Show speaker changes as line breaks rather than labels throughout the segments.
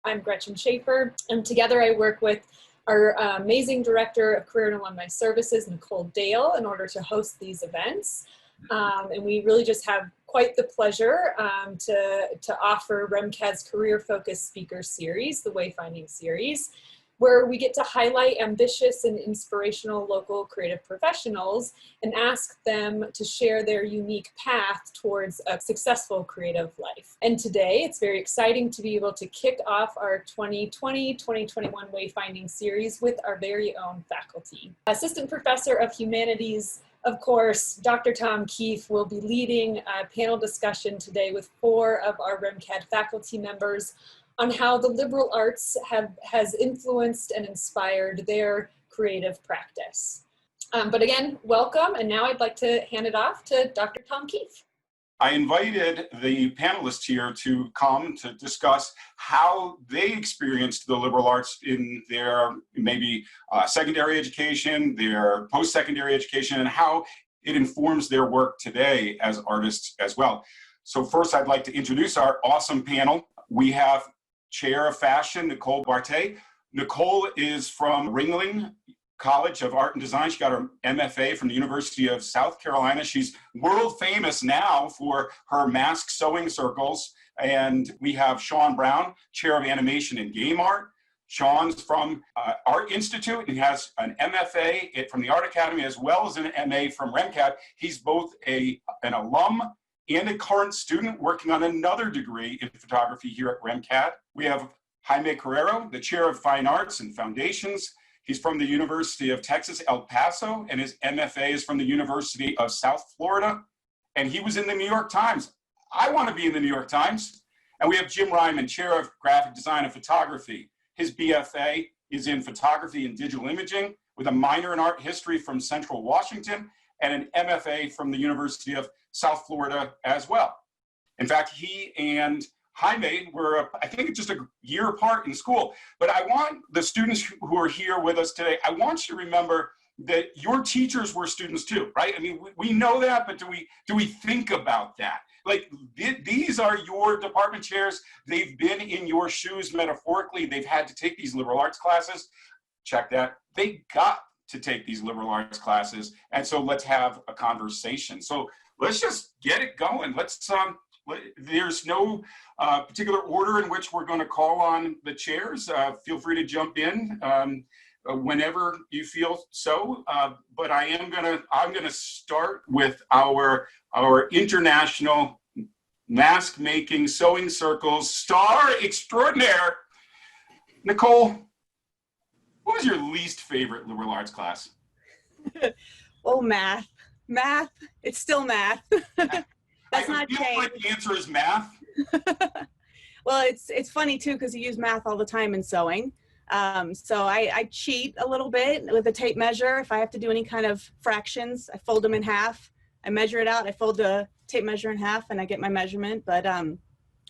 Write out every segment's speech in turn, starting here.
I'm Gretchen Schaefer, and together I work with our amazing Director of Career and Alumni Services, Nicole Dale, in order to host these events. And we really just have quite the pleasure to offer RMCAD's career-focused speaker series, the Wayfinding series, where we get to highlight ambitious and inspirational local creative professionals and ask them to share their unique path towards a successful creative life. And today, it's very exciting to be able to kick off our 2020-2021 Wayfinding series with our very own faculty. Assistant Professor of Humanities, of course, Dr. Tom Keefe will be leading a panel discussion today with 4 of our RMCAD faculty members on how the liberal arts has influenced and inspired their creative practice. But again, welcome, and now I'd like to hand it off to Dr. Tom Keefe.
I invited the panelists here to come to discuss how they experienced the liberal arts in their maybe secondary education, their post-secondary education, and how it informs their work today as artists as well. So first, I'd like to introduce our awesome panel. We have Chair of Fashion, Nicole Bartet. Nicole is from Ringling College of Art and Design. She got her MFA from the University of South Carolina. She's world famous now for her mask sewing circles. And we have Sean Brown, Chair of Animation and Game Art. Sean's from Art Institute and has an MFA from the Art Academy as well as an MA from RMCAD. He's both an alum and a current student working on another degree in photography here at RMCAD. We have Jaime Carrejo, the Chair of Fine Arts and Foundations. He's from the University of Texas, El Paso, and his MFA is from the University of South Florida. And he was in the New York Times. I want to be in the New York Times. And we have Jim Reiman, Chair of Graphic Design and Photography. His BFA is in Photography and Digital Imaging with a minor in Art History from Central Washington and an MFA from the University of South Florida as well. In fact, he and Jaime were, I think, just a year apart in school. But I want the students who are here with us today, I want you to remember that your teachers were students too, right? I mean, we know that, but do we think about that? Like, these are your department chairs. They've been in your shoes metaphorically. They've had to take these liberal arts classes. Check that. They got to take these liberal arts classes. And so let's have a conversation. So let's just get it going. There's no particular order in which we're going to call on the chairs. Feel free to jump in whenever you feel so. But I'm gonna start with our international mask making sewing circles star extraordinaire, Nicole. What was your least favorite liberal arts class?
Oh, math. Math. It's still math. That's not changed.
Like the answer is math.
Well, it's funny too because you use math all the time in sewing. So I cheat a little bit with a tape measure. If I have to do any kind of fractions, I fold them in half. I measure it out. I fold the tape measure in half, and I get my measurement. But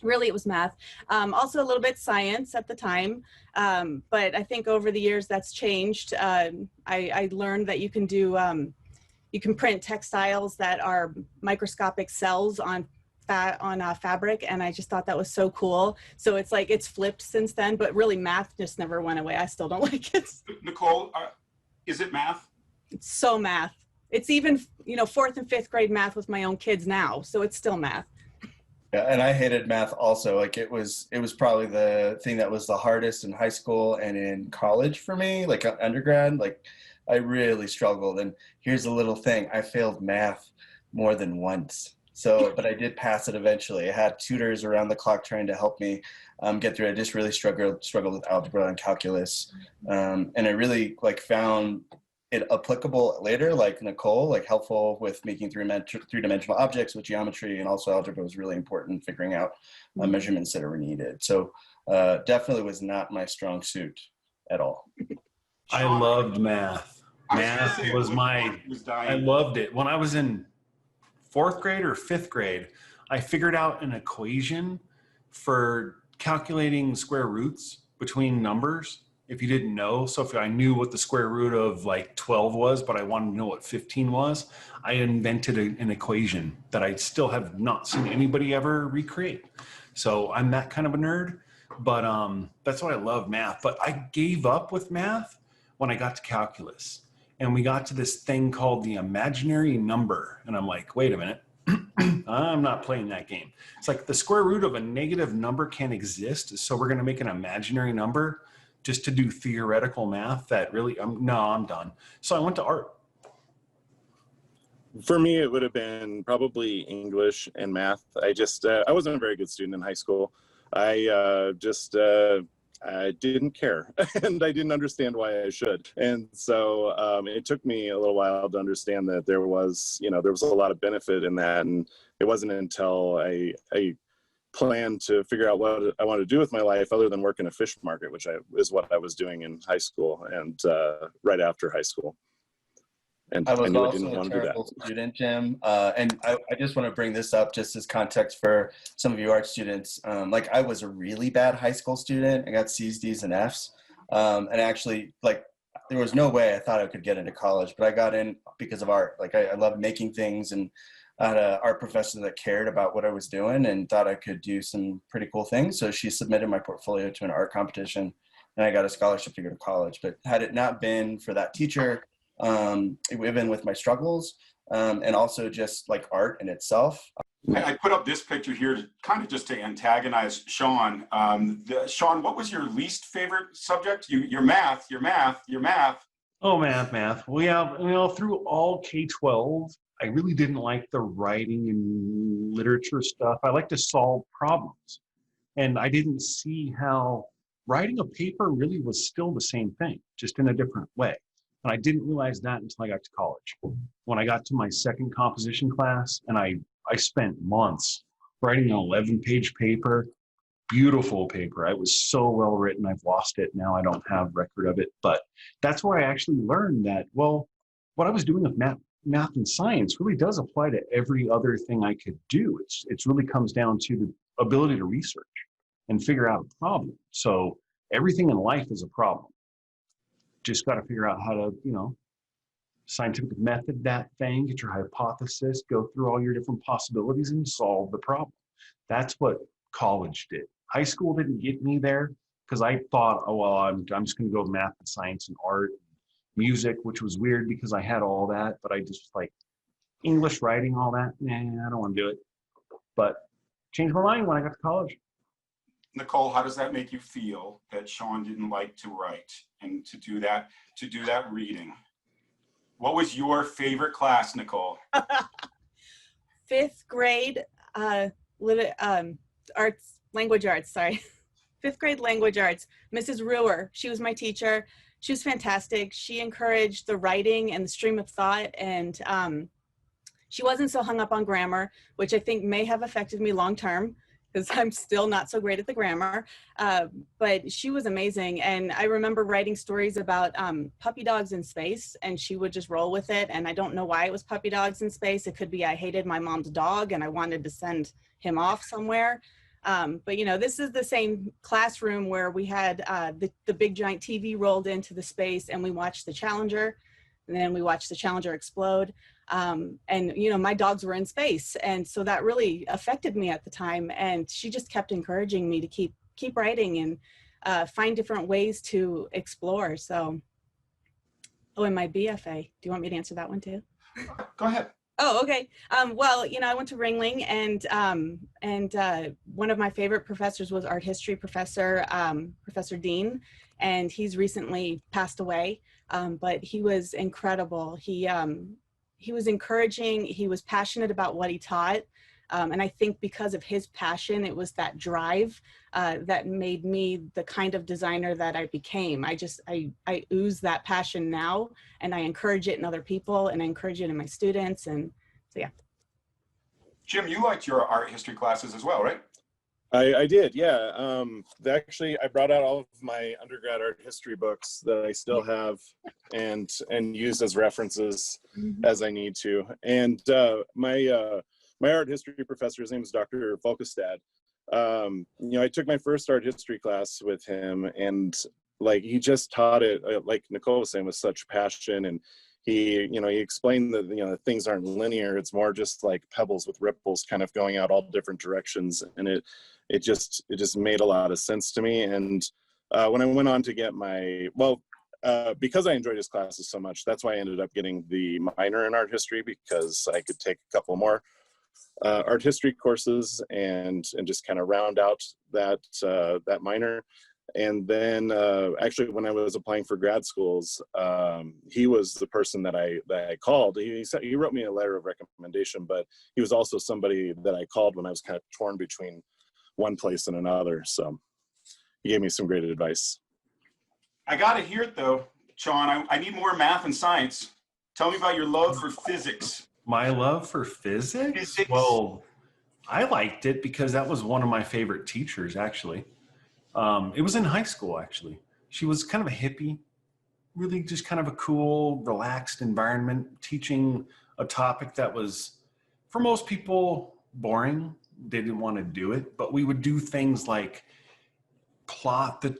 really, it was math. Also, a little bit science at the time. But I think over the years that's changed. I learned that you can do. You can print textiles that are microscopic cells on fabric, and I just thought that was so cool. So it's like it's flipped since then, but really math just never went away. I still don't like it.
Nicole, is it math?
It's so math. It's even, 4th and 5th grade math with my own kids now, so it's still math.
Yeah, and I hated math also. Like it was probably the thing that was the hardest in high school and in college for me, like undergrad. Like I really struggled. And here's a little thing: I failed math more than once. So, but I did pass it eventually. I had tutors around the clock trying to help me get through it. I just really struggled with algebra and calculus, and I really found it applicable later, like Nicole, helpful with making three-dimensional objects with geometry, and also algebra was really important figuring out measurements that are needed. So definitely was not my strong suit at all.
I loved math. Math was I loved it. When I was in 4th grade or 5th grade, I figured out an equation for calculating square roots between numbers. If you didn't know, so if I knew what the square root of 12 was, but I wanted to know what 15 was, I invented an equation that I still have not seen anybody ever recreate. So I'm that kind of a nerd, but that's why I love math. But I gave up with math when I got to calculus, and we got to this thing called the imaginary number, and I'm like, wait a minute. I'm not playing that game. It's like the square root of a negative number can't exist, so we're going to make an imaginary number just to do theoretical math that really, no, I'm done. So I went to art.
For me, it would have been probably English and math. I wasn't a very good student in high school. I didn't care, and I didn't understand why I should. And so it took me a little while to understand that there was a lot of benefit in that. And it wasn't until I planned to figure out what I wanted to do with my life other than work in a fish market, which is what I was doing in high school and right after high school. And
I was
knew
also
I didn't
a
want to do
terrible
that.
student, Jim. And I just want to bring this up just as context for some of you art students. Like, I was a really bad high school student. I got C's, D's, and F's. And actually, like, there was no way I thought I could get into college, but I got in because of art. Like, I loved making things, and I had an art professor that cared about what I was doing and thought I could do some pretty cool things. So she submitted my portfolio to an art competition, and I got a scholarship to go to college. But had it not been for that teacher, even with my struggles, and also just like art in itself.
I put up this picture here to kind of just to antagonize Sean. Sean, what was your least favorite subject? Your math.
Oh, math. Well, yeah, through all K-12, I really didn't like the writing and literature stuff. I like to solve problems. And I didn't see how writing a paper really was still the same thing, just in a different way. And I didn't realize that until I got to college. When I got to my second composition class, and I spent months writing an 11-page paper, beautiful paper. It was so well written. I've lost it now. I don't have record of it. But that's where I actually learned that, well, what I was doing with math and science really does apply to every other thing I could do. It really comes down to the ability to research and figure out a problem. So everything in life is a problem. Just got to figure out how to, scientific method that thing, get your hypothesis, go through all your different possibilities and solve the problem. That's what college did. High school didn't get me there because I thought, oh, well, I'm just going to go math and science and art, and music, which was weird because I had all that, but I just like English writing, all that. Nah, I don't want to do it. But changed my mind when I got to college.
Nicole, how does that make you feel that Sean didn't like to write and to do that reading? What was your favorite class, Nicole?
Fifth grade language arts, sorry. Fifth grade language arts. Mrs. Ruhr, she was my teacher. She was fantastic. She encouraged the writing and the stream of thought, and she wasn't so hung up on grammar, which I think may have affected me long term, because I'm still not so great at the grammar, but she was amazing. And I remember writing stories about puppy dogs in space, and she would just roll with it. And I don't know why it was puppy dogs in space. It could be I hated my mom's dog and I wanted to send him off somewhere. But this is the same classroom where we had the big giant TV rolled into the space, and we watched the Challenger, and then we watched the Challenger explode. And my dogs were in space, and so that really affected me at the time. And she just kept encouraging me to keep writing and find different ways to explore. So, and my BFA. Do you want me to answer that one too?
Go ahead.
Oh, okay. Well, I went to Ringling, and one of my favorite professors was art history professor, Professor Dean, and he's recently passed away. But he was incredible. He was encouraging. He was passionate about what he taught. And I think because of his passion, it was that drive that made me the kind of designer that I became. I ooze that passion now, and I encourage it in other people, and I encourage it in my students. And so, yeah.
Jim, you liked your art history classes as well, right?
I did, yeah. Actually, I brought out all of my undergrad art history books that I still have and use as references as I need to. And my art history professor, his name is Dr. Folkestad. I took my first art history class with him, and like he just taught it, like Nicole was saying, with such passion. And he explained that things aren't linear. It's more just like pebbles with ripples kind of going out all different directions. And it just made a lot of sense to me. And when I went on to get my, because I enjoyed his classes so much, that's why I ended up getting the minor in art history, because I could take a couple more art history courses and just kind of round out that minor. And then actually, when I was applying for grad schools, he was the person that I called. He wrote me a letter of recommendation, but he was also somebody that I called when I was kind of torn between one place and another. So he gave me some great advice.
I got to hear it though, Sean. I need more math and science. Tell me about your love for physics.
My love for physics? Well, I liked it because that was one of my favorite teachers, actually. It was in high school, actually. She was kind of a hippie, really just kind of a cool, relaxed environment, teaching a topic that was, for most people, boring. They didn't want to do it, but we would do things like plot the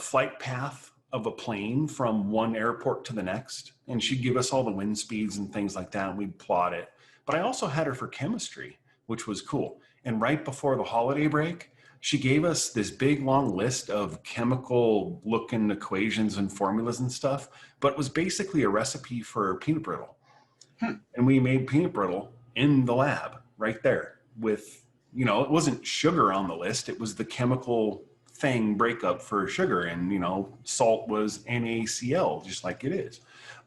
flight path of a plane from one airport to the next. And she'd give us all the wind speeds and things like that, and we'd plot it. But I also had her for chemistry, which was cool. And right before the holiday break, she gave us this big long list of chemical looking equations and formulas and stuff, but it was basically a recipe for peanut brittle. And we made peanut brittle in the lab right there with, it wasn't sugar on the list. It was the chemical thing breakup for sugar, and, salt was NaCl, just like it is.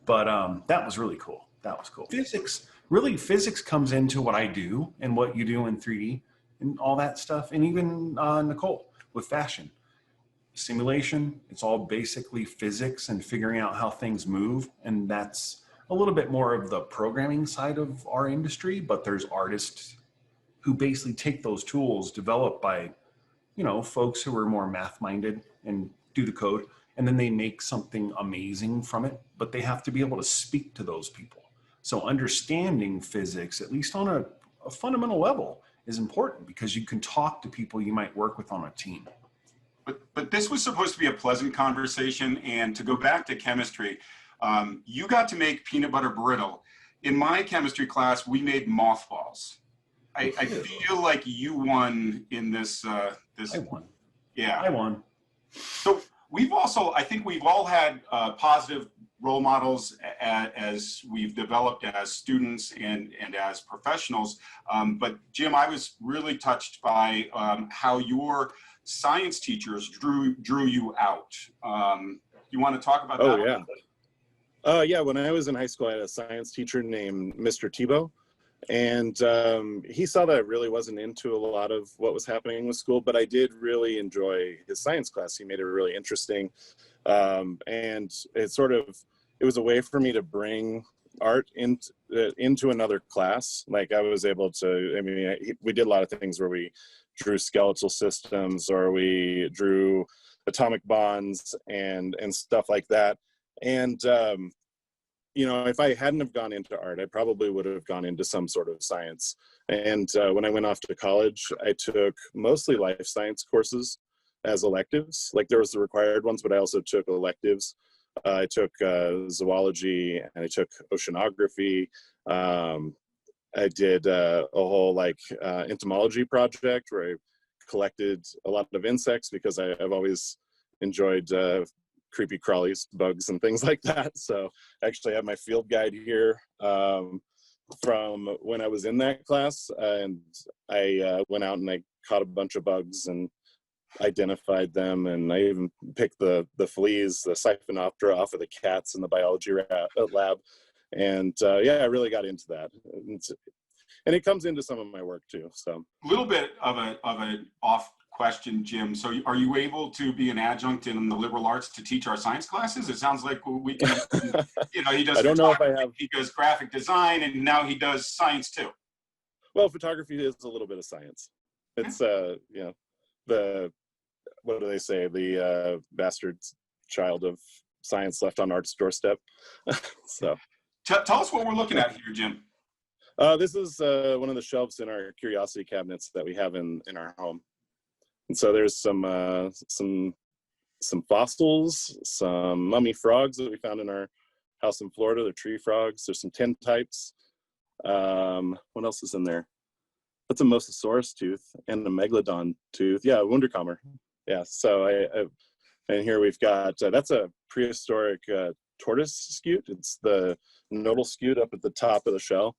But that was really cool. That was cool. Physics comes into what I do and what you do in 3D. And all that stuff, and even Nicole with fashion. Simulation, it's all basically physics and figuring out how things move, and that's a little bit more of the programming side of our industry, but there's artists who basically take those tools developed by, folks who are more math-minded and do the code, and then they make something amazing from it, but they have to be able to speak to those people. So understanding physics, at least on a fundamental level, is important because you can talk to people you might work with on a team.
But this was supposed to be a pleasant conversation, and to go back to chemistry, you got to make peanut butter brittle. In my chemistry class, we made mothballs. I feel like you won in this. I
won.
Yeah.
I won.
So I think we've all had positive role models as we've developed as students and as professionals. But Jim, I was really touched by how your science teachers drew you out. You want to talk about that?
Oh, yeah. When I was in high school, I had a science teacher named Mr. Tebow. And he saw that I really wasn't into a lot of what was happening with school, but I did really enjoy his science class. He made it really interesting. And it was a way for me to bring art into another class. Like I was able to, we did a lot of things where we drew skeletal systems, or we drew atomic bonds and stuff like that. And, if I hadn't have gone into art, I probably would have gone into some sort of science. And when I went off to college, I took mostly life science courses as electives. Like there was the required ones, but I also took electives. I took zoology, and I took oceanography. I did a whole entomology project where I collected a lot of insects because I've always enjoyed creepy crawlies, bugs, and things like that. So actually I have my field guide here from when I was in that class, and I went out and I caught a bunch of bugs and identified them, and I even picked the fleas, the Siphonoptera, off of the cats in the biology lab. And I really got into that. And it comes into some of my work too. So
a little bit of an off question, Jim. So are you able to be an adjunct in the liberal arts to teach our science classes? It sounds like we can, he does,
I don't know if I have.
He does graphic design, and now he does science too.
Well, photography is a little bit of science. It's, what do they say? The bastard child of science left on art's doorstep. So
tell us what we're looking at here, Jim.
This is one of the shelves in our curiosity cabinets that we have in our home. And so there's some fossils, some mummy frogs that we found in our house in Florida. They're tree frogs. There's some tintypes. What else is in there? that's a mosasaurus tooth and a megalodon tooth. Yeah, Wunderkammer. Yeah, so and here we've got, that's a prehistoric tortoise scute. It's the nodal scute up at the top of the shell.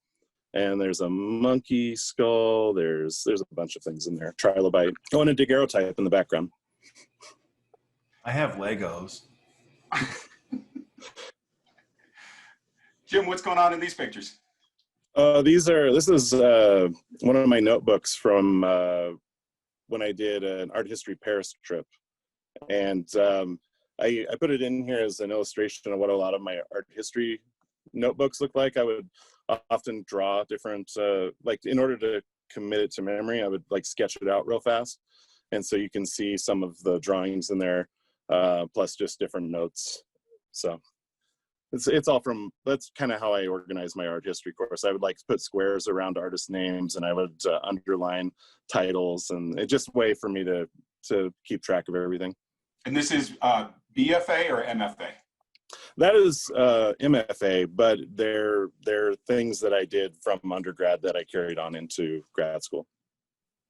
And there's a monkey skull. There's a bunch of things in there. Trilobite. Oh, and a daguerreotype in the background.
I have Legos.
Jim, what's going on in these pictures?
This is one of my notebooks from when I did an art history Paris trip. And I put it in here as an illustration of what a lot of my art history notebooks look like. I would often draw different, like in order to commit it to memory, I would like sketch it out real fast. And so you can see some of the drawings in there, plus just different notes. So it's all from, that's kind of how I organize my art history course. I would like put squares around artist names, and I would underline titles, and it's just a way for me to keep track of everything.
And this is BFA or MFA?
That is MFA, but they're things that I did from undergrad that I carried on into grad school.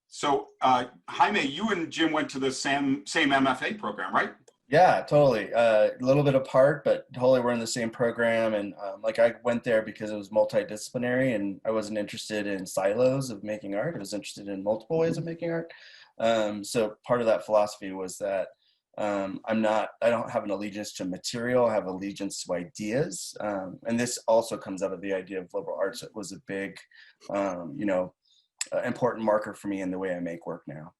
So Jaime, you and Jim went to the same MFA program, right?
Yeah, totally. A little bit apart, but totally we're in the same program. And like I went there because it was multidisciplinary, and I wasn't interested in silos of making art. I was interested in multiple ways of making art. So part of that philosophy was that I don't have an allegiance to material, I have allegiance to ideas. And this also comes out of the idea of liberal arts. It was a big, important marker for me in the way I make work now.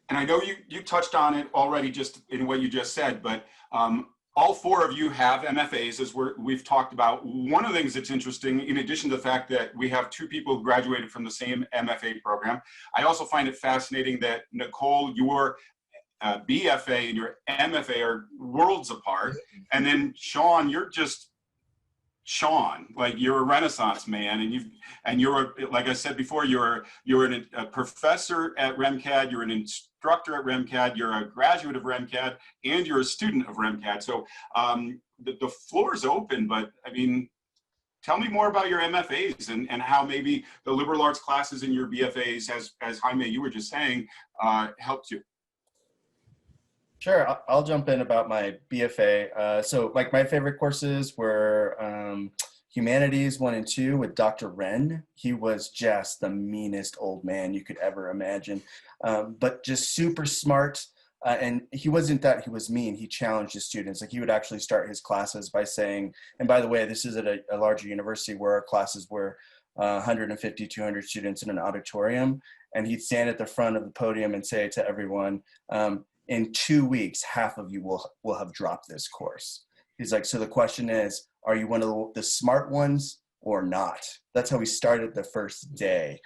And I know you touched on it already just in what you just said, but all four of you have MFAs, as we've talked about. One of the things that's interesting, in addition to the fact that we have two people who graduated from the same MFA program, I also find it fascinating that, Nicole, your BFA and your MFA are worlds apart. And then Sean, you're just Sean, like you're a Renaissance man, and you're like I said before, you're a professor at RMCAD, you're an instructor at RMCAD, you're a graduate of RMCAD, and you're a student of RMCAD. So the floor is open, but I mean, tell me more about your MFAs and how maybe the liberal arts classes in your BFAs, as Jaime, you were just saying, helped you.
Sure, I'll jump in about my BFA. So like my favorite courses were Humanities 1 and 2 with Dr. Wren. He was just the meanest old man you could ever imagine, but just super smart. And he wasn't that he was mean, he challenged his students. Like he would actually start his classes by saying, and by the way, this is at a larger university where our classes were 150, 200 students in an auditorium. And he'd stand at the front of the podium and say to everyone, in 2 weeks, half of you will have dropped this course. He's like, so the question is, are you one of the smart ones or not? That's how we started the first day,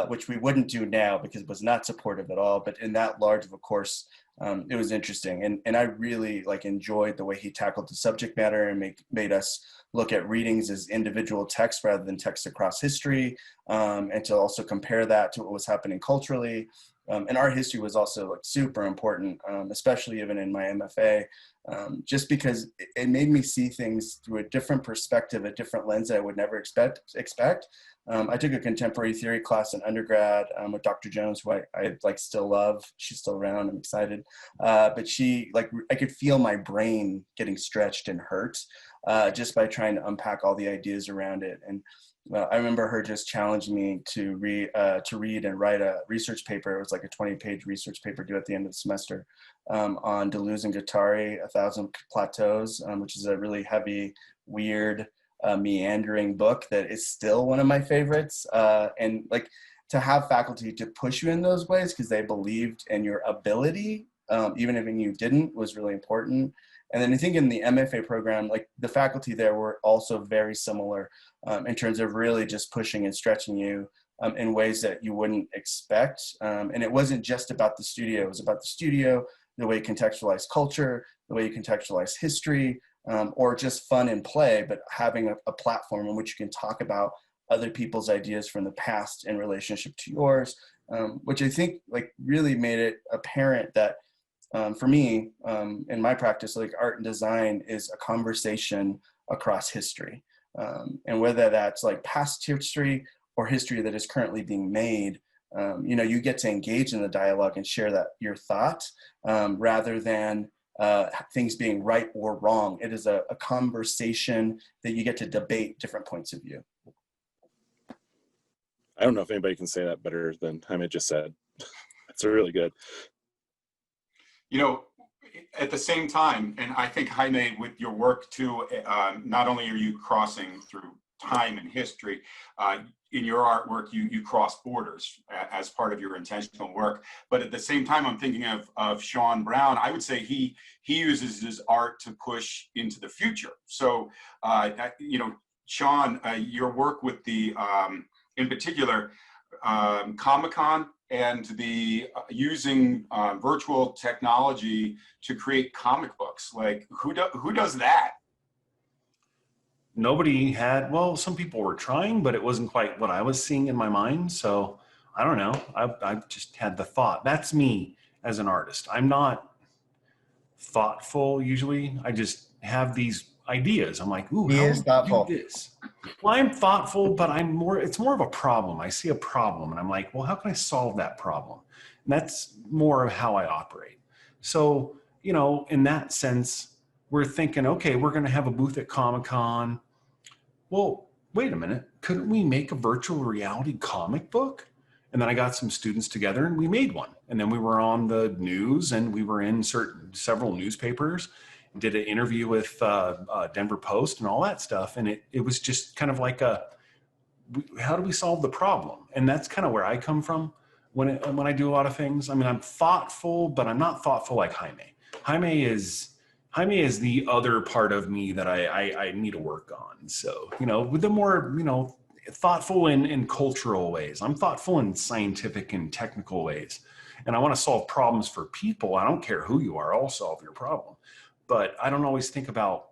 which we wouldn't do now because it was not supportive at all. But in that large of a course, it was interesting. And I really enjoyed the way he tackled the subject matter and made us look at readings as individual texts rather than texts across history, and to also compare that to what was happening culturally. And art history was also super important, especially even in my MFA, just because it made me see things through a different perspective, a different lens that I would never expect. I took a contemporary theory class in undergrad with Dr. Jones, who I still love. She's still around. I'm excited. But she, I could feel my brain getting stretched and hurt just by trying to unpack all the ideas around it. And I remember her just challenging me to read and write a research paper. It was like a 20-page research paper due at the end of the semester on Deleuze and Guattari, 1,000 Plateaus, which is a really heavy, weird, meandering book that is still one of my favorites. And to have faculty to push you in those ways because they believed in your ability, even if you didn't, was really important. And then I think in the MFA program, the faculty there were also very similar in terms of really just pushing and stretching you in ways that you wouldn't expect. And it wasn't just about the studio. It was about the studio, the way you contextualize culture, the way you contextualize history, or just fun and play, but having a platform in which you can talk about other people's ideas from the past in relationship to yours, which I think really made it apparent that for me, in my practice, art and design is a conversation across history. And whether that's past history or history that is currently being made, you know, you get to engage in the dialogue and share that your thoughts rather than things being right or wrong. It is a conversation that you get to debate different points of view.
I don't know if anybody can say that better than Jaime just said. It's really good.
You know, at the same time, and I think Jaime, with your work too, not only are you crossing through time and history, in your artwork, you cross borders as part of your intentional work. But at the same time, I'm thinking of Sean Brown. I would say he uses his art to push into the future. So, you know, Sean, your work with the, in particular, Comic-Con and the using virtual technology to create comic books. Like, who does that?
Nobody had, well, some people were trying, but it wasn't quite what I was seeing in my mind. So I don't know. I just had the thought. That's me as an artist. I'm not thoughtful usually. I just have these ideas. I'm like, ooh, how do I do this? Well, I'm thoughtful, but it's more of a problem. I see a problem and I'm like, well, how can I solve that problem? And that's more of how I operate. So, you know, in that sense, we're thinking, okay, we're going to have a booth at Comic-Con. Well, wait a minute. Couldn't we make a virtual reality comic book? And then I got some students together and we made one. And then we were on the news and we were in several newspapers, did an interview with Denver Post and all that stuff. And it was just kind of like how do we solve the problem? And that's kind of where I come from when I do a lot of things. I mean, I'm thoughtful, but I'm not thoughtful like Jaime. Jaime is the other part of me that I need to work on. So, you know, with the more, you know, thoughtful in cultural ways. I'm thoughtful in scientific and technical ways. And I want to solve problems for people. I don't care who you are, I'll solve your problem. But I don't always think about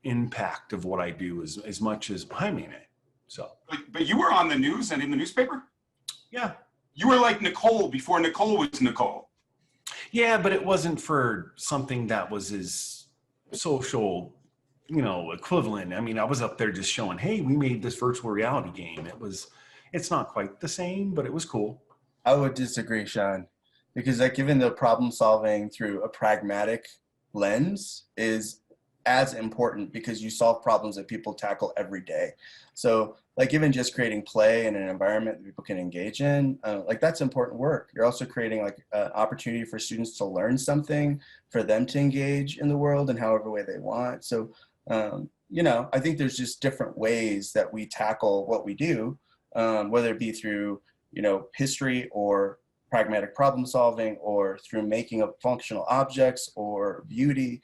impact of what I do as much as Jaime may. So.
But you were on the news and in the newspaper?
Yeah.
You were like Nicole before Nicole was Nicole.
Yeah, but it wasn't for something that was his social, you know, equivalent. I mean, I was up there just showing, hey, we made this virtual reality game. It's not quite the same, but it was cool.
I would disagree, Sean, because like even the problem solving through a pragmatic lens is as important because you solve problems that people tackle every day. So like even just creating play in an environment that people can engage in, like that's important work. You're also creating like an opportunity for students to learn something, for them to engage in the world in however way they want. So, you know, I think there's just different ways that we tackle what we do, whether it be through, you know, history or pragmatic problem solving or through making of functional objects or beauty.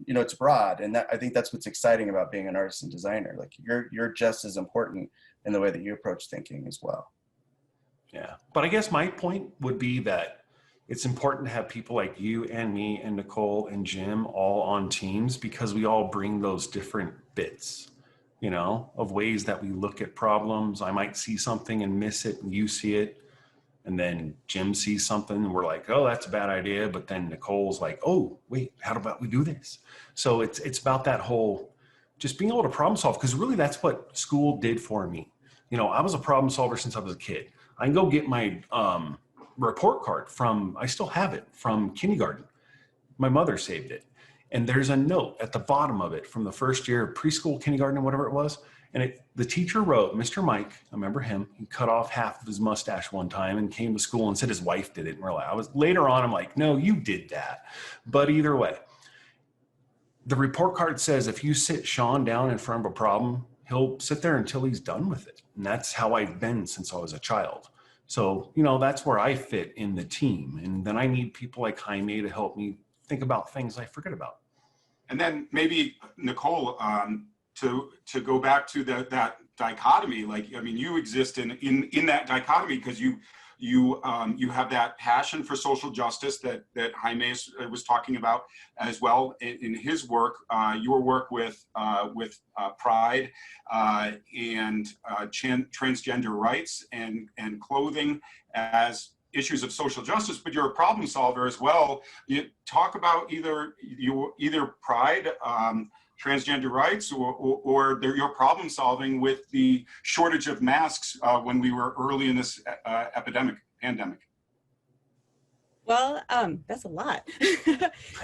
You know, it's broad, and I think that's what's exciting about being an artist and designer. Like you're just as important in the way that you approach thinking as well.
Yeah, but I guess my point would be that it's important to have people like you and me and Nicole and Jim all on teams because we all bring those different bits, you know, of ways that we look at problems. I might see something and miss it, and you see it. And then Jim sees something and we're like, oh, that's a bad idea. But then Nicole's like, oh, wait, how about we do this? So it's about that whole, just being able to problem solve, because really that's what school did for me. You know, I was a problem solver since I was a kid. I can go get my report card I still have it from kindergarten. My mother saved it. And there's a note at the bottom of it from the first year of preschool, kindergarten, whatever it was. And the teacher wrote, Mr. Mike, I remember him, he cut off half of his mustache one time and came to school and said his wife did it. And later on, I'm like, no, you did that. But either way, the report card says if you sit Sean down in front of a problem, he'll sit there until he's done with it. And that's how I've been since I was a child. So, you know, that's where I fit in the team. And then I need people like Jaime to help me think about things I forget about.
And then maybe Nicole, to go back to that dichotomy, like, I mean, you exist in that dichotomy because you have that passion for social justice that Jaime was talking about as well in his work, your work with Pride and transgender rights and clothing as issues of social justice, but you're a problem solver as well. You talk about either Pride transgender rights or your problem solving with the shortage of masks when we were early in this pandemic?
Well, that's a lot.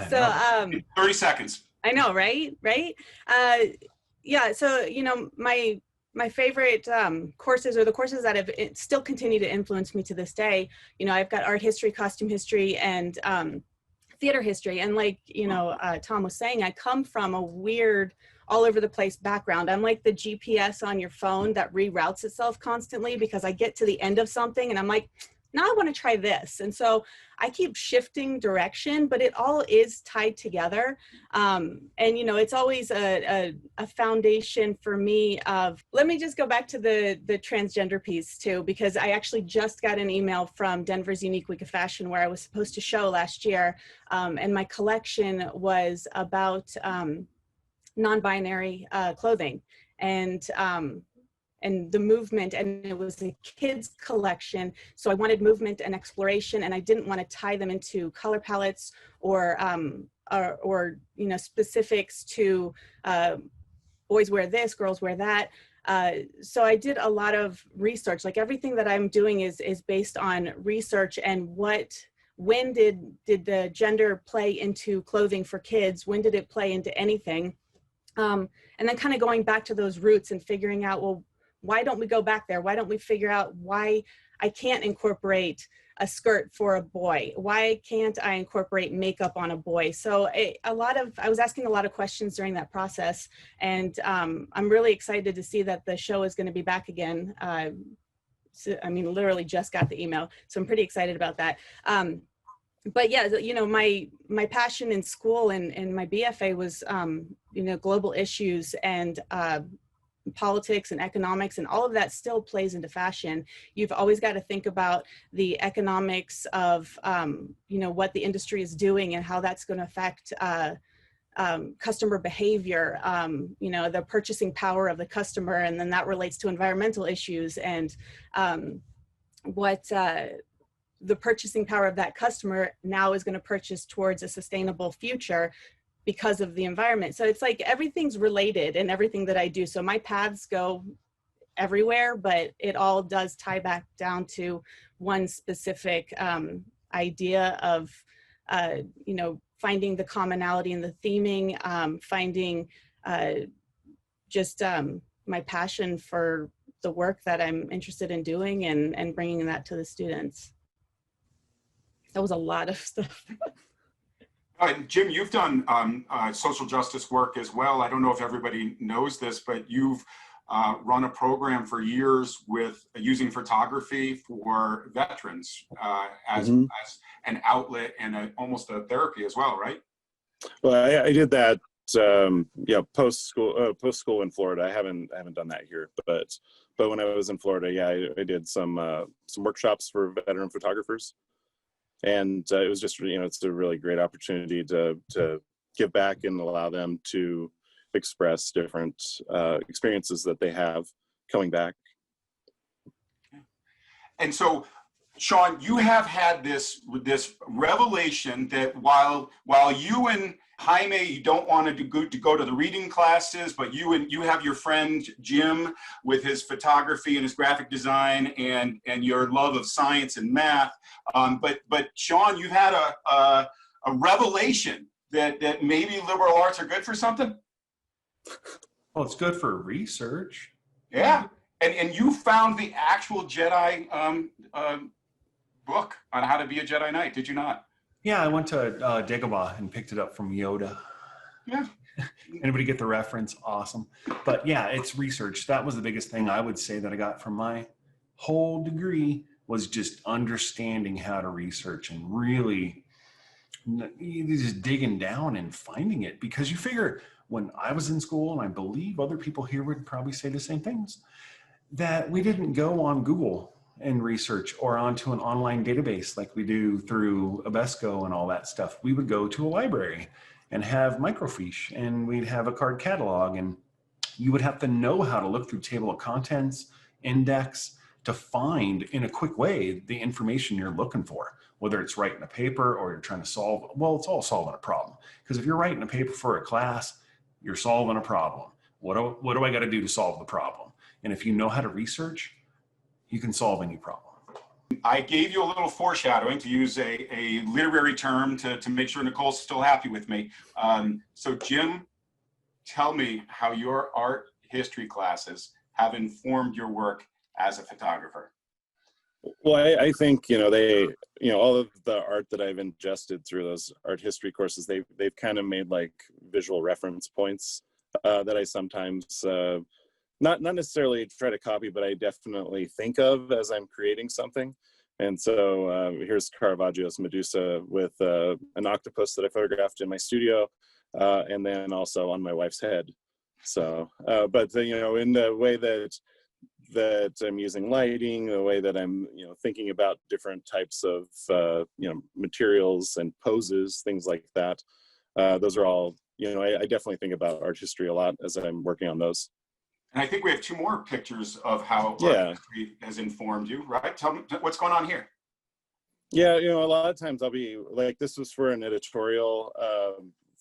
So
30 seconds.
I know, right? Yeah, so, you know, my favorite courses, or the courses that have still continue to influence me to this day, you know, I've got art history, costume history, and theater history. And like, you know, Tom was saying, I come from a weird, all over the place background. I'm like the GPS on your phone that reroutes itself constantly, because I get to the end of something and I'm like, now I want to try this. And so I keep shifting direction, but it all is tied together. And, you know, it's always a foundation for me of, let me just go back to the transgender piece too, because I actually just got an email from Denver's Unique Week of Fashion where I was supposed to show last year. And my collection was about non-binary clothing and the movement, and it was a kids collection. So I wanted movement and exploration, and I didn't want to tie them into color palettes or you know, specifics to boys wear this, girls wear that. So I did a lot of research. Like everything that I'm doing is based on research and when did the gender play into clothing for kids? When did it play into anything? And then kind of going back to those roots and figuring out, well, why don't we go back there? Why don't we figure out why I can't incorporate a skirt for a boy? Why can't I incorporate makeup on a boy? So I was asking a lot of questions during that process, and I'm really excited to see that the show is going to be back again. So, I mean, literally just got the email, so I'm pretty excited about that. But yeah, you know, my passion in school and my BFA was, you know, global issues and politics and economics, and all of that still plays into fashion. You've always got to think about the economics of, you know, what the industry is doing and how that's going to affect customer behavior, you know, the purchasing power of the customer, and then that relates to environmental issues and what the purchasing power of that customer now is going to purchase towards a sustainable future because of the environment. So it's like everything's related in everything that I do. So my paths go everywhere, but it all does tie back down to one specific idea of, you know, finding the commonality in the theming, finding just my passion for the work that I'm interested in doing and bringing that to the students. That was a lot of stuff.
Jim, you've done social justice work as well. I don't know if everybody knows this, but you've run a program for years with using photography for veterans as an outlet and almost a therapy as well, right?
Well, I did that, yeah, post school in Florida. I haven't done that here, but when I was in Florida, yeah, I did some workshops for veteran photographers. And it was just, you know, it's a really great opportunity to give back and allow them to express different experiences that they have coming back. And
so, Sean, you have had this revelation that while you and Jaime, you don't want to go to the reading classes, but you have your friend Jim with his photography and his graphic design and your love of science and math. But Sean, you've had a revelation that maybe liberal arts are good for something.
Well, it's good for research.
Yeah, and you found the actual Jedi book on how to be a Jedi Knight, did you not?
Yeah, I went to Dagobah and picked it up from Yoda.
Yeah.
Anybody get the reference? Awesome. But yeah, it's research. That was the biggest thing I would say that I got from my whole degree, was just understanding how to research and really just digging down and finding it. Because you figure, when I was in school, and I believe other people here would probably say the same things, that we didn't go on Google and research or onto an online database like we do through Abesco and all that stuff. We would go to a library and have microfiche, and we'd have a card catalog, and you would have to know how to look through table of contents, index, to find in a quick way the information you're looking for, whether it's writing a paper or you're trying to solve, well, it's all solving a problem. Because if you're writing a paper for a class, you're solving a problem. What do I got to do to solve the problem? And if you know how to research, you can solve any problem.
I gave you a little foreshadowing, to use a literary term to make sure Nicole's still happy with me. So Jim, tell me how your art history classes have informed your work as a photographer.
Well, I think, they, all of the art that I've ingested through those art history courses, they've kind of made like visual reference points that I sometimes, not necessarily try to copy, but I definitely think of as I'm creating something. And so here's Caravaggio's Medusa with an octopus that I photographed in my studio, and then also on my wife's head. So, but in the way that I'm using lighting, the way that I'm, thinking about different types of, materials and poses, things like that. Those are all, I definitely think about art history a lot as I'm working on those.
And I think we have two more pictures of how art history has informed you, right? Tell me what's going on here.
Yeah, a lot of times I'll be like, this was for an editorial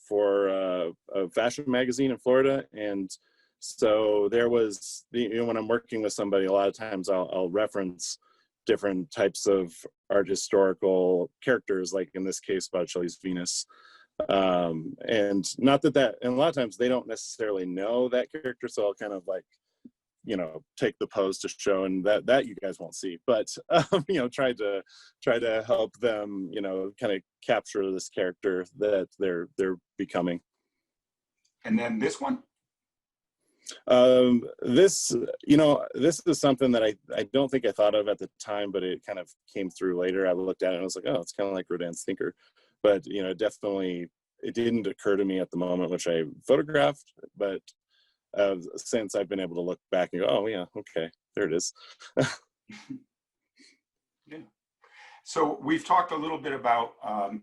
for a fashion magazine in Florida. And so there was, when I'm working with somebody, a lot of times I'll reference different types of art historical characters, like in this case, Botticelli's Venus. And not that, and a lot of times they don't necessarily know that character. So I'll kind of like, take the pose to show, and that you guys won't see, but, try to help them, kind of capture this character that they're becoming.
And then this one?
This is something that I don't think I thought of at the time, but it kind of came through later. I looked at it and I was like, oh, it's kind of like Rodin's Thinker. But, definitely it didn't occur to me at the moment, which I photographed, but since I've been able to look back and go, oh yeah, okay, there it is.
Yeah. So we've talked a little bit about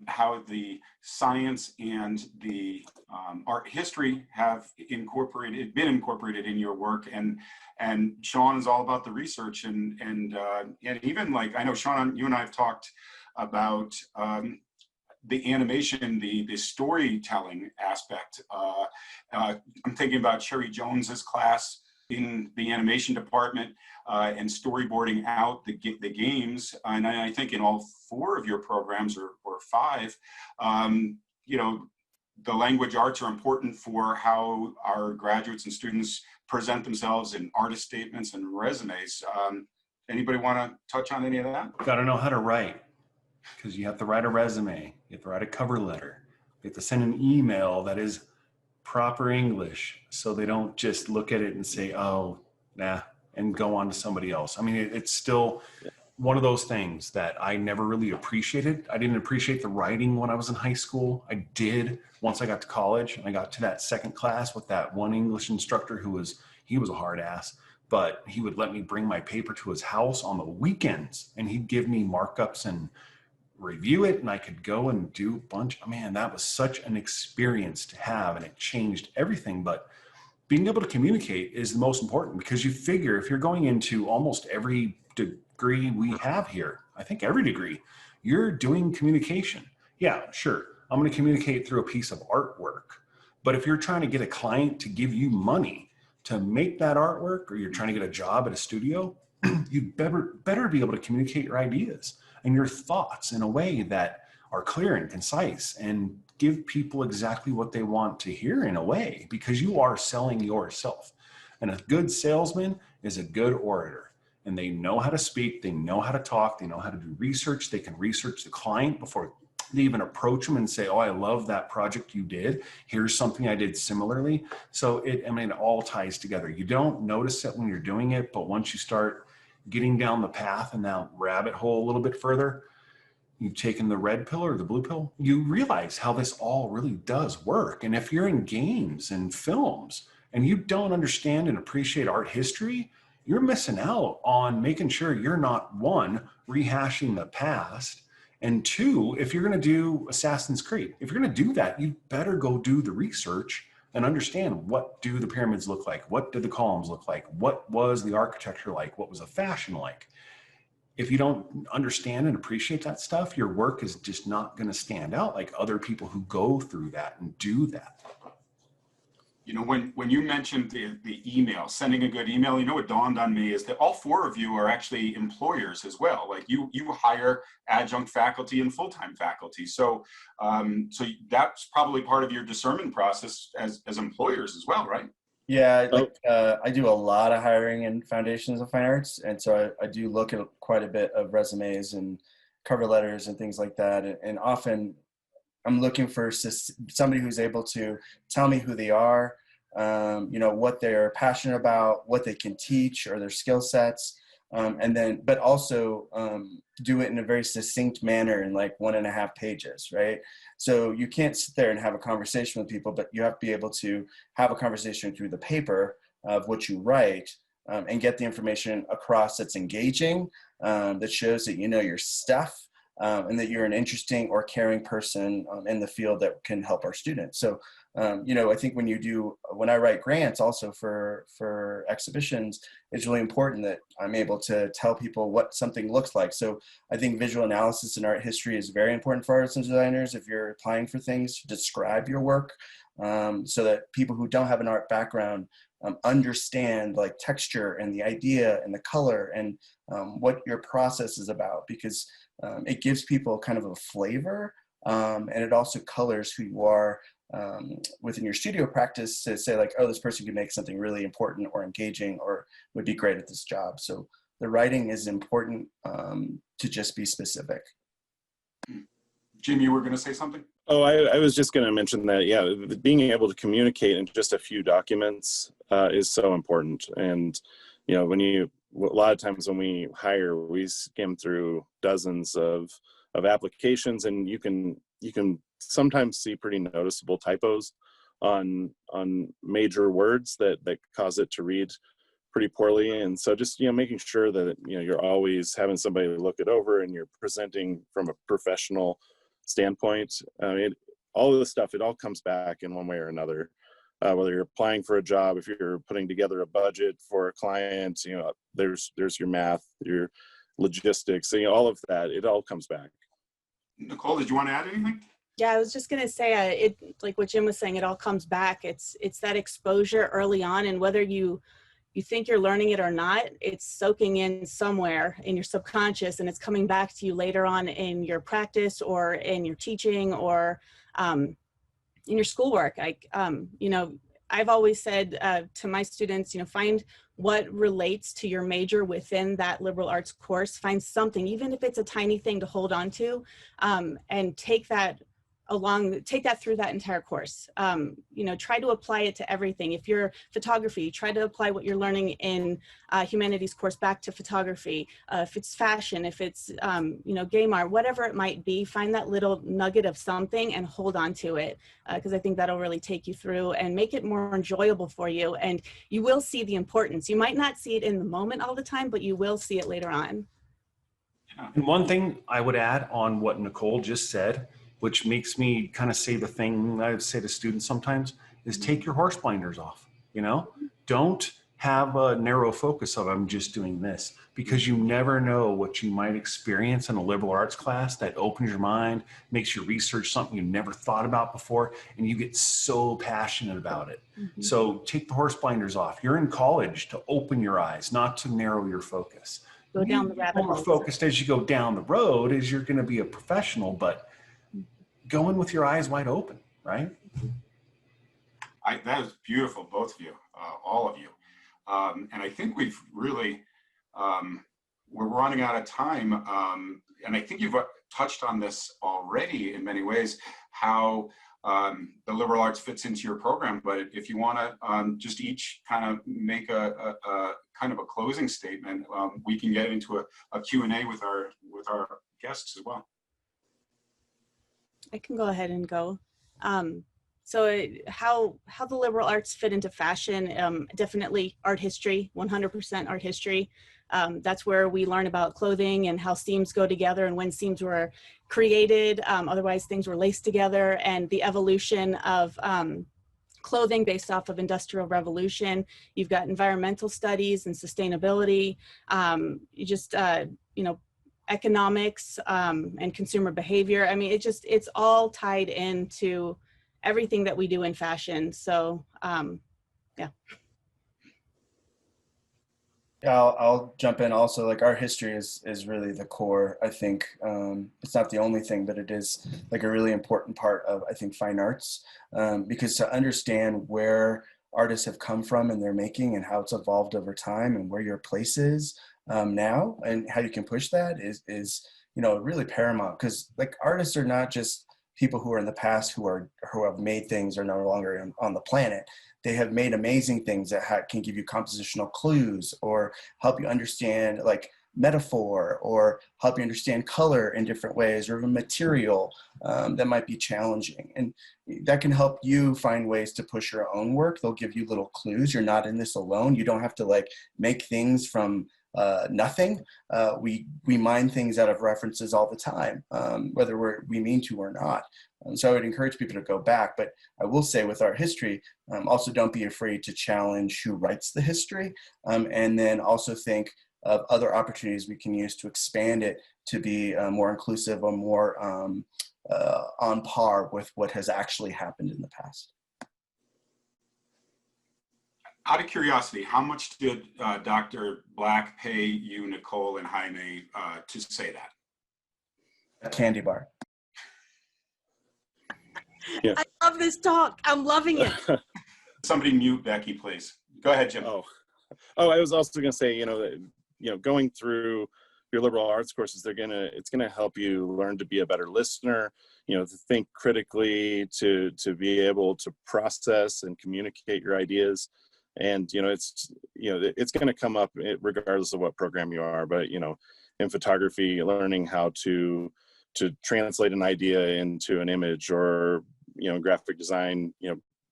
how the science and the art history have been incorporated in your work, and Sean is all about the research and even, like, I know Sean, you and I have talked about the animation, the storytelling aspect. I'm thinking about Sherry Jones's class in the animation department and storyboarding out the games. And I think in all 4 of your programs, or 5, the language arts are important for how our graduates and students present themselves in artist statements and resumes. Anybody want to touch on any of that?
Got to know how to write, because you have to write a resume, you have to write a cover letter, you have to send an email that is proper English, so they don't just look at it and say, oh, nah, and go on to somebody else. I mean, it's still one of those things that I never really appreciated. I didn't appreciate the writing when I was in high school. I did once I got to college, and I got to that second class with that one English instructor he was a hard ass, but he would let me bring my paper to his house on the weekends, and he'd give me markups and review it, and I could go and do a bunch. Man, that was such an experience to have, and it changed everything. But being able to communicate is the most important, because you figure if you're going into almost every degree we have here, I think every degree, you're doing communication. Yeah, sure, I'm going to communicate through a piece of artwork, but if you're trying to get a client to give you money to make that artwork, or you're trying to get a job at a studio, you better be able to communicate your ideas and your thoughts in a way that are clear and concise and give people exactly what they want to hear, in a way, because you are selling yourself. And a good salesman is a good orator, and they know how to speak, they know how to talk, they know how to do research, they can research the client before they even approach them and say, oh, I love that project you did. Here's something I did similarly. So it all ties together. You don't notice it when you're doing it, but once you start getting down the path and that rabbit hole a little bit further, you've taken the red pill or the blue pill, you realize how this all really does work. And if you're in games and films and you don't understand and appreciate art history, you're missing out on making sure you're not, 1, rehashing the past, and 2, if you're going to do Assassin's Creed, if you're going to do that, you better go do the research and understand, what do the pyramids look like? What did the columns look like? What was the architecture like? What was the fashion like? If you don't understand and appreciate that stuff, your work is just not going to stand out like other people who go through that and do that.
You know, when you mentioned the email, sending a good email, you know, what dawned on me is that all four of you are actually employers as well. Like you hire adjunct faculty and full-time faculty. So, so that's probably part of your discernment process as employers as well, right?
Yeah, like I do a lot of hiring in Foundations of Fine Arts, and so I do look at quite a bit of resumes and cover letters and things like that, and often I'm looking for somebody who's able to tell me who they are, you know, what they're passionate about, what they can teach or their skill sets, and then, but also do it in a very succinct manner in like 1.5 pages, right? So you can't sit there and have a conversation with people, but you have to be able to have a conversation through the paper of what you write, and get the information across that's engaging, that shows that you know your stuff, and that you're an interesting or caring person in the field that can help our students. So, you know, I think when I write grants also for exhibitions, it's really important that I'm able to tell people what something looks like. So I think visual analysis in art history is very important for artists and designers. If you're applying for things, describe your work, so that people who don't have an art background understand like texture and the idea and the color and what your process is about, because it gives people kind of a flavor, and it also colors who you are within your studio practice to say like, oh, this person could make something really important or engaging or would be great at this job. So the writing is important, to just be specific.
Jim, you were going to say something?
Oh, I was just going to mention that, yeah, being able to communicate in just a few documents is so important. And, you know, a lot of times when we hire, we skim through dozens of applications, and you can sometimes see pretty noticeable typos on major words that cause it to read pretty poorly. And so just, you know, making sure that, you know, you're always having somebody look it over and you're presenting from a professional standpoint. All of this stuff, it all comes back in one way or another. Whether you're applying for a job, if you're putting together a budget for a client, you know, there's your math, your logistics, you know, all of that, it all comes back.
Nicole, did you want to add anything?
Yeah, I was just going to say, it, like what Jim was saying, it all comes back. It's that exposure early on, and whether you think you're learning it or not, it's soaking in somewhere in your subconscious, and it's coming back to you later on in your practice or in your teaching or in your schoolwork. You know, I've always said to my students, you know, find what relates to your major within that liberal arts course. Find something, even if it's a tiny thing, to hold on to, and take that through that entire course. You know, try to apply it to everything. If you're photography, try to apply what you're learning in humanities course back to photography. If it's fashion, if it's, you know, game art, whatever it might be, find that little nugget of something and hold on to it, because I think that'll really take you through and make it more enjoyable for you. And you will see the importance. You might not see it in the moment all the time, but you will see it later on.
And one thing I would add on what Nicole just said, which makes me kind of say the thing I would say to students sometimes, is take your horse blinders off. You know, don't have a narrow focus of I'm just doing this, because you never know what you might experience in a liberal arts class that opens your mind, makes you research something you never thought about before, and you get so passionate about it. Mm-hmm. So take the horse blinders off. You're in college to open your eyes, not to narrow your focus.
Go down the rabbit hole.
More focused as you go down the road as you're going to be a professional, but go in with your eyes wide open, right?
That was beautiful, both of you, all of you. And I think we've really, we're running out of time. And I think you've touched on this already in many ways, how the liberal arts fits into your program. But if you want to just each kind of make a kind of a closing statement, we can get into a Q&A with our guests as well.
I can go ahead and go. So how the liberal arts fit into fashion, definitely art history, 100% art history. That's where we learn about clothing and how seams go together and when seams were created. Otherwise, things were laced together, and the evolution of clothing based off of Industrial Revolution. You've got environmental studies and sustainability. You know, economics and consumer behavior. I mean, it's all tied into everything that we do in fashion. So yeah.
Yeah, I'll jump in also. Like our history is really the core. I think it's not the only thing, but it is like a really important part of, I think, fine arts, because to understand where artists have come from in their making and how it's evolved over time and where your place is now and how you can push that is really paramount. Because like artists are not just people who are in the past who have made things are no longer on the planet. They have made amazing things that can give you compositional clues or help you understand like metaphor or help you understand color in different ways or even material that might be challenging. And that can help you find ways to push your own work. They'll give you little clues. You're not in this alone. You don't have to like make things from nothing. We mine things out of references all the time, whether we mean to or not. So I would encourage people to go back, but I will say with our history, also don't be afraid to challenge who writes the history, and then also think of other opportunities we can use to expand it to be more inclusive or more on par with what has actually happened in the past.
Out of curiosity, how much did Dr. Black pay you, Nicole, and Jaime to say that?
A candy bar.
Yeah.
I love this talk. I'm loving it.
Somebody mute Becky, please. Go ahead, Jim.
Oh, I was also going to say, going through your liberal arts courses, it's gonna help you learn to be a better listener, to think critically, to be able to process and communicate your ideas. And, it's going to come up regardless of what program you are, but, in photography, learning how to translate an idea into an image, or, graphic design,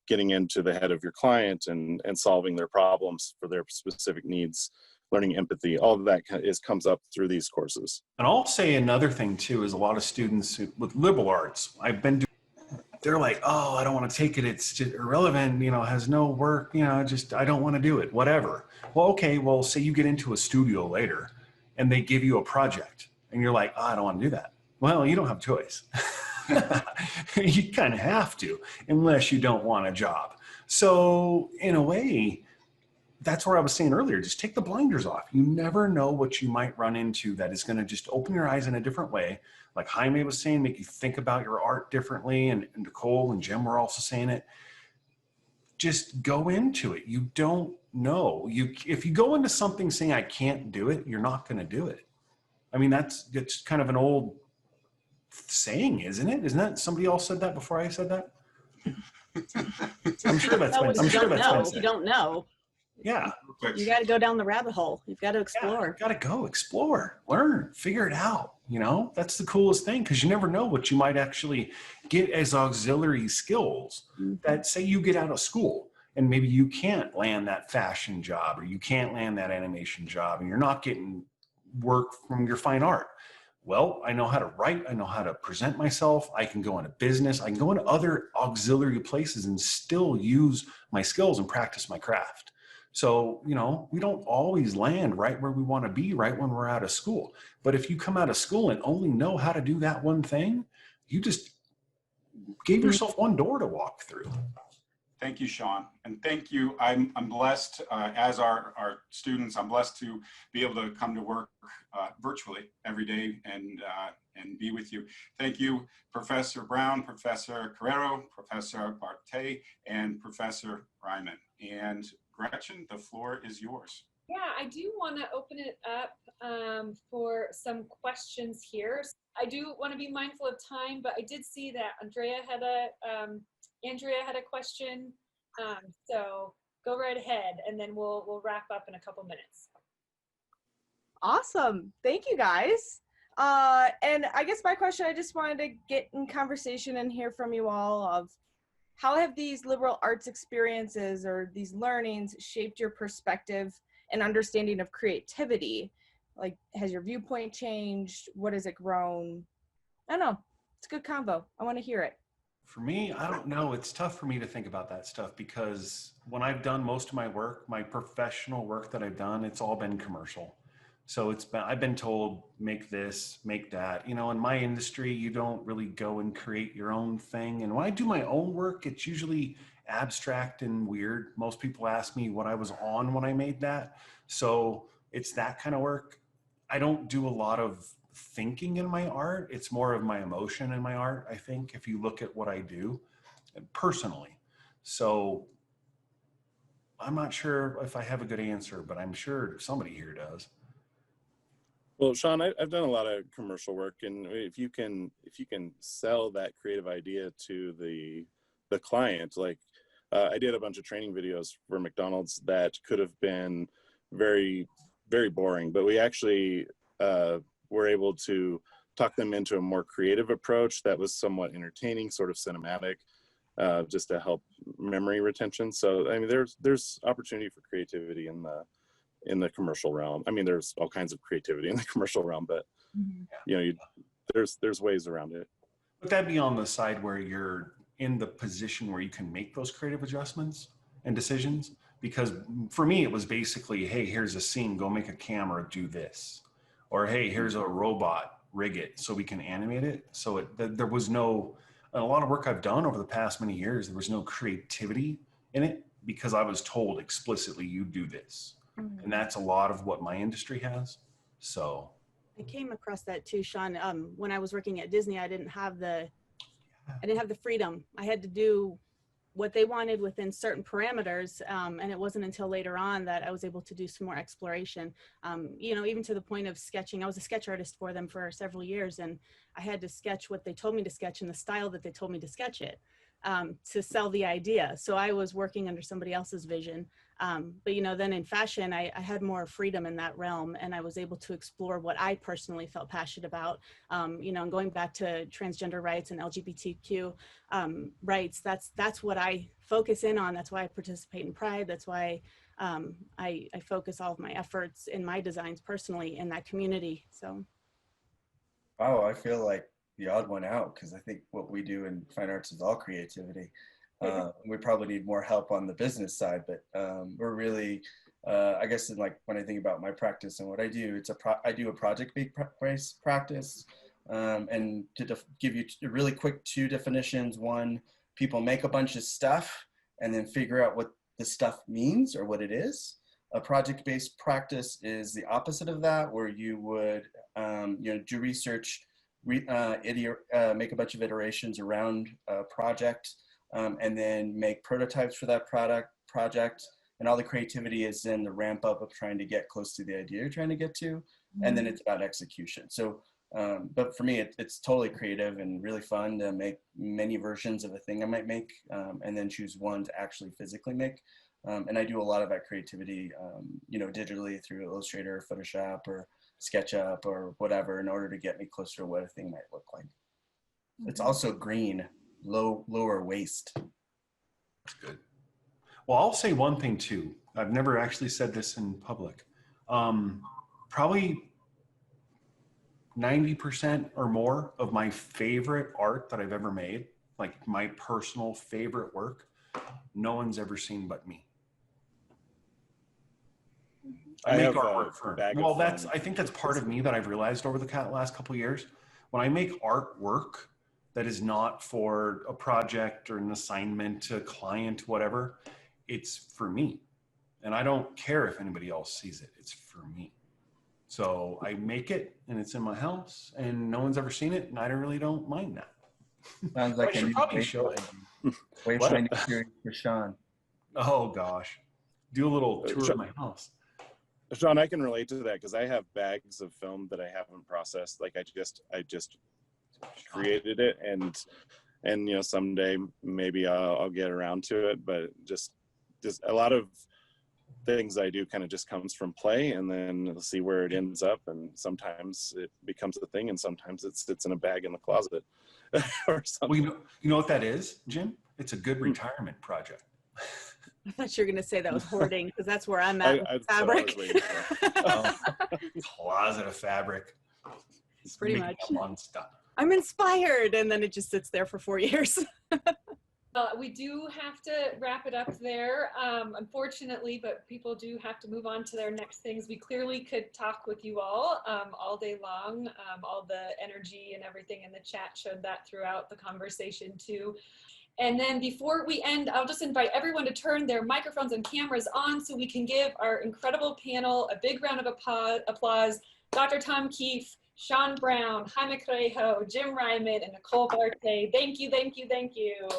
getting into the head of your client and solving their problems for their specific needs, learning empathy, all of that comes up through these courses.
And I'll say another thing too, is a lot of students with liberal arts, they're like, oh, I don't want to take it. It's just irrelevant, has no work, I don't want to do it, whatever. Well, okay, well, say you get into a studio later and they give you a project and you're like, oh, I don't want to do that. Well, you don't have a choice. You kind of have to, unless you don't want a job. So in a way, that's where I was saying earlier, just take the blinders off. You never know what you might run into that is going to just open your eyes in a different way. Like Jaime was saying, make you think about your art differently. And Nicole and Jim were also saying it. Just go into it. You don't know. If you go into something saying, I can't do it, you're not going to do it. I mean, it's kind of an old saying, isn't it? Isn't that somebody else said that before I said that? I'm sure that's been
You don't know.
Yeah.
You got to go down the rabbit hole. You've got to explore.
Yeah, got to go explore, learn, figure it out. That's the coolest thing, because you never know what you might actually get as auxiliary skills that, say you get out of school and maybe you can't land that fashion job or you can't land that animation job and you're not getting work from your fine art. Well, I know how to write. I know how to present myself. I can go into business. I can go into other auxiliary places and still use my skills and practice my craft. So, we don't always land right where we want to be right when we're out of school. But if you come out of school and only know how to do that one thing, you just gave yourself one door to walk through.
Thank you, Sean. And thank you. I'm blessed, as our students, I'm blessed to be able to come to work virtually every day and be with you. Thank you, Professor Brown, Professor Carrejo, Professor Bartet, and Professor Reiman. And Gretchen, the floor is yours.
Yeah, I do want to open it up for some questions here. I do want to be mindful of time, but I did see that Andrea had a question. So go right ahead, and then we'll wrap up in a couple minutes.
Awesome. Thank you, guys. And I guess my question, I just wanted to get in conversation and hear from you all of how have these liberal arts experiences or these learnings shaped your perspective and understanding of creativity? Like, has your viewpoint changed? What has it grown? I don't know. It's a good convo. I want to hear it.
For me, I don't know. It's tough for me to think about that stuff because when I've done most of my work, my professional work that I've done, it's all been commercial. So I've been told, make this, make that. You know, in my industry, you don't really go and create your own thing. And when I do my own work, it's usually abstract and weird. Most people ask me what I was on when I made that. So it's that kind of work. I don't do a lot of thinking in my art. It's more of my emotion in my art, I think, if you look at what I do personally. So I'm not sure if I have a good answer, but I'm sure somebody here does.
Well, Sean, I've done a lot of commercial work, and if you can sell that creative idea to the client, like I did a bunch of training videos for McDonald's that could have been very, very boring, but we actually were able to talk them into a more creative approach that was somewhat entertaining, sort of cinematic, just to help memory retention. So I mean, there's opportunity for creativity in the commercial realm. I mean, there's all kinds of creativity in the commercial realm, but you know, there's ways around it.
But that'd be on the side where you're in the position where you can make those creative adjustments and decisions. Because for me, it was basically, hey, here's a scene, go make a camera, do this. Or hey, here's a robot, rig it so we can animate it. So there was no, a lot of work I've done over the past many years, there was no creativity in it because I was told explicitly, you do this. And that's a lot of what my industry has. So
I came across that too, Sean. When I was working at Disney, I didn't have the freedom. I had to do what they wanted within certain parameters. And it wasn't until later on that I was able to do some more exploration. You know, even to the point of sketching. I was a sketch artist for them for several years, and I had to sketch what they told me to sketch in the style that they told me to sketch it, to sell the idea. So I was working under somebody else's vision. But, you know, then in fashion, I had more freedom in that realm, and I was able to explore what I personally felt passionate about. You know, and going back to transgender rights and LGBTQ rights, that's what I focus in on. That's why I participate in Pride. That's why I focus all of my efforts in my designs personally in that community. So.
Wow, I feel like the odd one out, because I think what we do in fine arts is all creativity. We probably need more help on the business side, but we're really, I guess, in like when I think about my practice and what I do, I do a project-based practice. And to give you really quick two definitions: one, people make a bunch of stuff and then figure out what the stuff means or what it is. A project-based practice is the opposite of that, where you would, you know, do research, make a bunch of iterations around a project. And then make prototypes for that project, and all the creativity is in the ramp up of trying to get close to the idea you're trying to get to, and then it's about execution. So, but for me, it's totally creative and really fun to make many versions of a thing I might make, and then choose one to actually physically make. And I do a lot of that creativity, you know, digitally through Illustrator, Photoshop, or SketchUp, or whatever, in order to get me closer to what a thing might look like. It's also green. Lower waste.
That's good. Well, I'll say one thing too. I've never actually said this in public. Probably 90% or more of my favorite art that I've ever made, like my personal favorite work, no one's ever seen but me. I make artwork for, well, I think that's part of me that I've realized over the last couple of years. When I make artwork that is not for a project or an assignment to a client, whatever, it's for me. And I don't care if anybody else sees it, it's for me. So I make it and it's in my house and no one's ever seen it, and I really don't mind that.
Sounds like
I should probably show it.
Wayfinding series for Sean.
Oh gosh. Do a little tour of my house.
Sean, I can relate to that because I have bags of film that I haven't processed. Like I just created it, and you know, someday maybe I'll get around to it, but just a lot of things I do kind of just comes from play, and then we'll see where it ends up, and sometimes it becomes a thing and sometimes it sits in a bag in the closet or something.
Well, you know what that is, Jim? It's a good retirement project.
I thought you were going to say that was hoarding, because that's where I'm at with fabric.
Closet of fabric.
Pretty much. I'm inspired, and then it just sits there for 4 years.
we do have to wrap it up there, unfortunately, but people do have to move on to their next things. We clearly could talk with you all day long. All the energy and everything in the chat showed that throughout the conversation too. And then before we end, I'll just invite everyone to turn their microphones and cameras on so we can give our incredible panel a big round of applause. Dr. Tom Keefe, Sean Brown, Jaime Carrejo, Jim Reiman, and Nicole Bartet. Thank you, thank you, thank you.